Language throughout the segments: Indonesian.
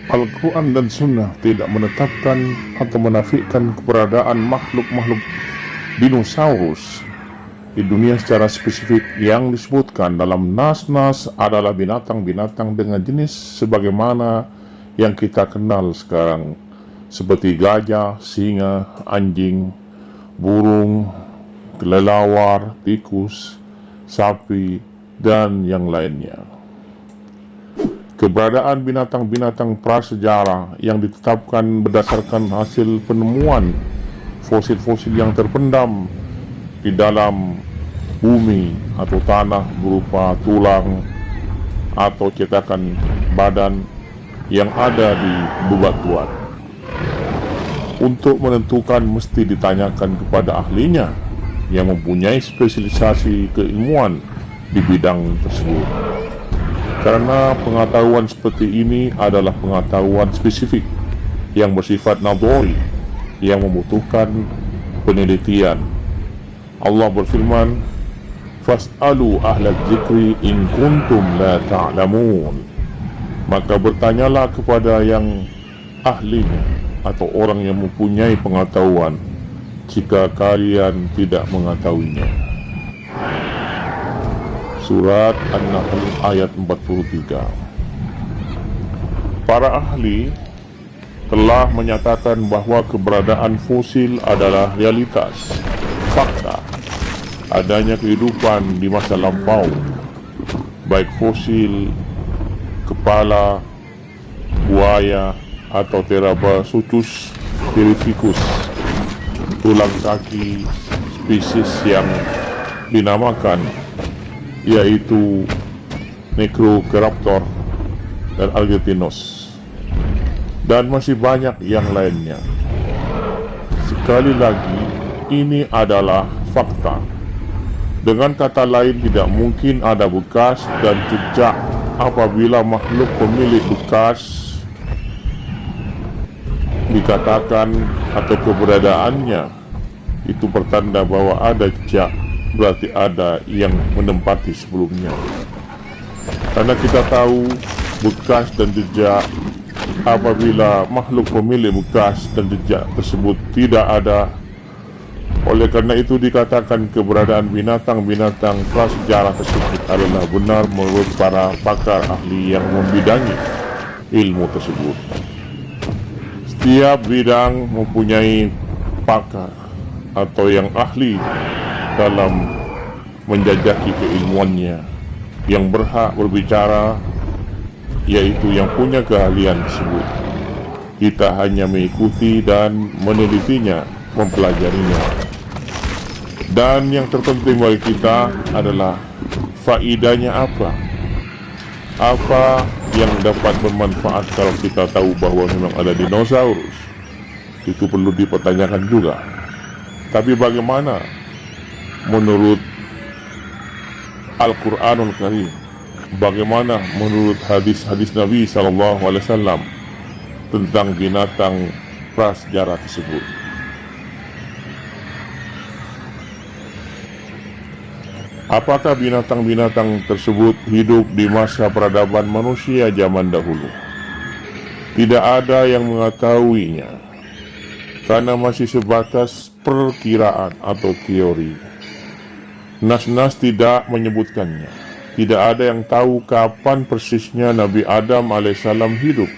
Al-Quran dan Sunnah tidak menetapkan atau menafikan keberadaan makhluk-makhluk dinosaurus di dunia secara spesifik. Yang disebutkan dalam nas-nas adalah binatang-binatang dengan jenis sebagaimana yang kita kenal sekarang, seperti gajah, singa, anjing, burung, kelelawar, tikus, sapi, dan yang lainnya. Keberadaan binatang-binatang prasejarah yang ditetapkan berdasarkan hasil penemuan fosil-fosil yang terpendam di dalam bumi atau tanah berupa tulang atau cetakan badan yang ada di bebatuan. Untuk menentukan mesti ditanyakan kepada ahlinya yang mempunyai spesialisasi keilmuan di bidang tersebut. Karena pengetahuan seperti ini adalah pengetahuan spesifik yang bersifat nadhari, yang membutuhkan penelitian. Allah berfirman, "Fas'alu ahlal dzikri in kuntum la ta'lamun." Maka bertanyalah kepada yang ahlinya atau orang yang mempunyai pengetahuan jika kalian tidak mengetahuinya. Surat An-Nahl ayat 43. Para ahli telah menyatakan bahawa keberadaan fosil adalah realitas, fakta, adanya kehidupan di masa lampau, baik fosil kepala buaya atau Therabasothus terrificus, tulang kaki spesies yang dinamakan yaitu Necroraptor dan Algetinos, dan masih banyak yang lainnya. Sekali lagi, ini adalah fakta. Dengan kata lain, tidak mungkin ada bekas dan jejak. Apabila makhluk pemilik bekas dikatakan atau keberadaannya itu pertanda bahwa ada jejak, berarti ada yang menempati sebelumnya. Karena kita tahu bekas dan jejak, apabila makhluk pemilik bekas dan jejak tersebut tidak ada, oleh karena itu dikatakan keberadaan binatang-binatang prasejarah tersebut adalah benar menurut para pakar ahli yang membidangi ilmu tersebut. Setiap bidang mempunyai pakar atau yang ahli dalam menjajaki keilmuannya, yang berhak berbicara yaitu yang punya keahlian tersebut. Kita hanya mengikuti dan menelitinya, mempelajarinya. Dan yang terpenting bagi kita adalah faedahnya apa? Apa yang dapat bermanfaat kalau kita tahu bahawa memang ada dinosaurus? Itu perlu dipertanyakan juga. Tapi bagaimana menurut Al-Quranul Karim? Bagaimana menurut hadis-hadis Nabi SAW tentang binatang prasejarah tersebut? Apakah binatang-binatang tersebut hidup di masa peradaban manusia zaman dahulu? Tidak ada yang mengetahuinya, karena masih sebatas perkiraan atau teori. Nas-nas tidak menyebutkannya. Tidak ada yang tahu kapan persisnya Nabi Adam AS hidup,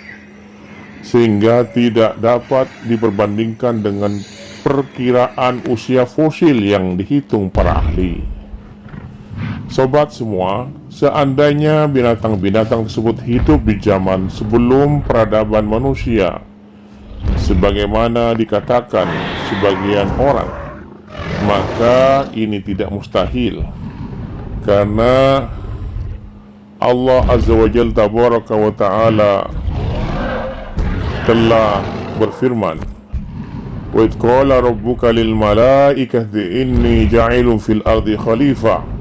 sehingga tidak dapat diperbandingkan dengan perkiraan usia fosil yang dihitung para ahli. Sobat semua, seandainya binatang-binatang tersebut hidup di zaman sebelum peradaban manusia, sebagaimana dikatakan sebagian orang, maka ini tidak mustahil, karena Allah Azza wa Jalla Tabaraka wa Ta'ala telah berfirman, "Wa idh qala rabbuka lil malaikati inni ja'ilun fil ardi khalifah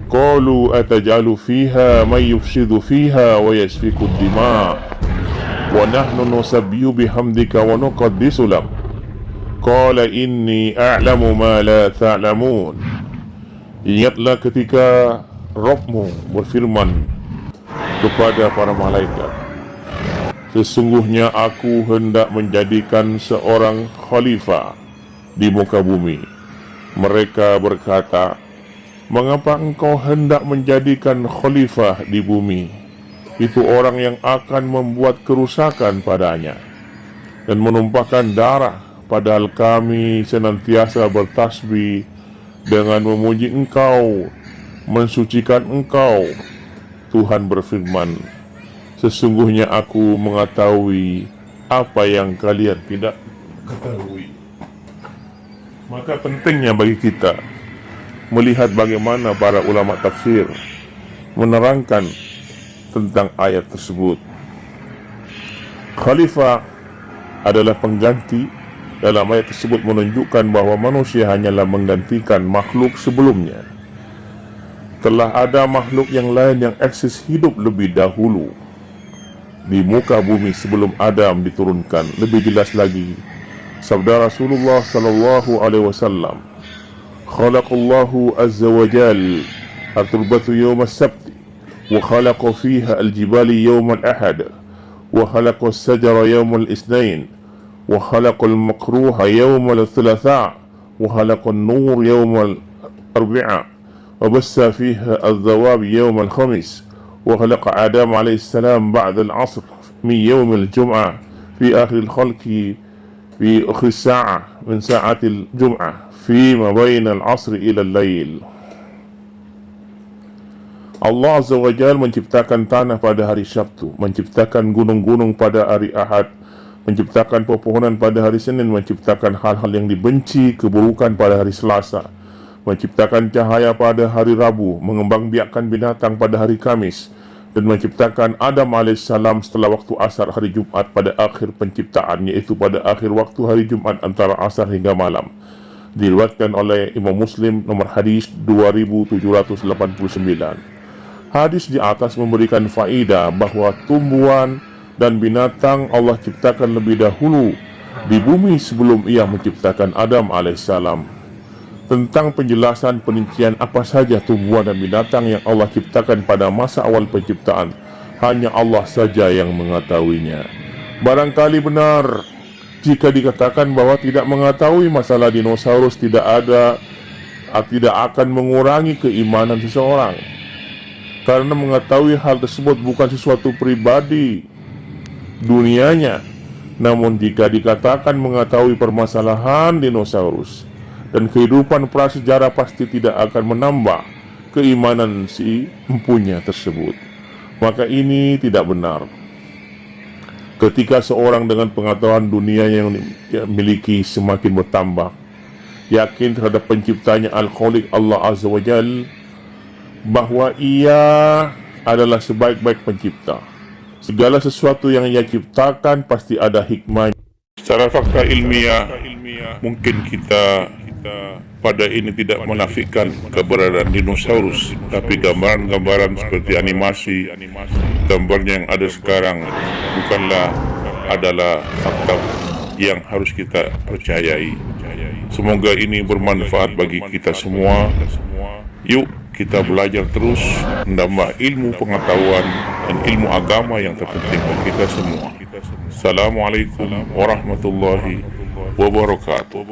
qalu ataj'alu fiha man yufsidu fiha wa yasfiku ad-dima' wa nahnu nusabbihu bihamdika wa nuqaddisu lak qala inni a'lamu ma la ta'lamun." Ingatlah ketika Rabbmu berfirman kepada para malaikat, Sesungguhnya aku hendak menjadikan seorang khalifah di muka bumi. Mereka berkata, mengapa engkau hendak menjadikan khalifah di bumi? Itu orang yang akan membuat kerusakan padanya dan menumpahkan darah, padahal kami senantiasa bertasbih dengan memuji engkau, mensucikan engkau. Tuhan berfirman, sesungguhnya aku mengetahui apa yang kalian tidak ketahui. Maka pentingnya bagi kita melihat bagaimana para ulama tafsir menerangkan tentang ayat tersebut. Khalifah adalah pengganti. Dalam ayat tersebut menunjukkan bahwa manusia hanyalah menggantikan makhluk sebelumnya. Telah ada makhluk yang lain yang eksis hidup lebih dahulu di muka bumi sebelum Adam diturunkan. Lebih jelas lagi, sabda Rasulullah sallallahu alaihi wasallam, khalaqallahu azza wa jal at-turbatu yawm as-sabt wa khalaqa fiha al-jibali yawm al-ahad wa khalaqa as-sajara yawm al-ithnain wa khalaqa al-makruha yawm al-thulatha wa khalaqa an-nur yawm al-arbi'a wa bassa fiha al-dhawab yawm al-khamis wa khalaqa Adam alayhi salam ba'da al-'asr min yawm al-jum'ah fi akhir al-khalqi fi akhir as-sa'ah min sa'ati al-jum'ah fi ma bayna al-'asr ila al-lail. Allah Azza wa Jalla menciptakan tanah pada hari Sabtu, menciptakan gunung-gunung pada hari Ahad, menciptakan pepohonan pada hari Senin, menciptakan hal-hal yang dibenci, keburukan pada hari Selasa, menciptakan cahaya pada hari Rabu, mengembangbiakkan binatang pada hari Kamis, dan menciptakan Adam alaihissalam setelah waktu asar hari Jumat pada akhir penciptaan, yaitu pada akhir waktu hari Jumat antara asar hingga malam. Diriwayatkan oleh Imam Muslim nomor hadis 2789. Hadis di atas memberikan faedah bahwa tumbuhan dan binatang Allah ciptakan lebih dahulu di bumi sebelum ia menciptakan Adam alaihissalam. Tentang penjelasan perincian apa saja tumbuhan dan binatang yang Allah ciptakan pada masa awal penciptaan, hanya Allah saja yang mengetahuinya. Barangkali benar jika dikatakan bahwa tidak mengetahui masalah dinosaurus tidak akan mengurangi keimanan seseorang, karena mengetahui hal tersebut bukan sesuatu pribadi dunianya. Namun jika dikatakan mengetahui permasalahan dinosaurus dan kehidupan prasejarah, pasti tidak akan menambah keimanan si empunya tersebut. Maka ini tidak benar. Ketika seorang dengan pengetahuan dunia yang miliki semakin bertambah, yakin terhadap penciptanya Al-Khaliq Allah Azza wa Jal, bahwa ia adalah sebaik-baik pencipta. Segala sesuatu yang ia ciptakan pasti ada hikmahnya. Secara fakta ilmiah, mungkin kita pada ini tidak menafikan keberadaan dinosaurus, tapi gambaran-gambaran seperti animasi, gambarnya yang ada sekarang adalah fakta yang harus kita percayai. Semoga ini bermanfaat bagi kita semua. Yuk kita belajar terus, menambah ilmu pengetahuan dan ilmu agama yang terpenting bagi kita semua. Assalamualaikum warahmatullahi wabarakatuh.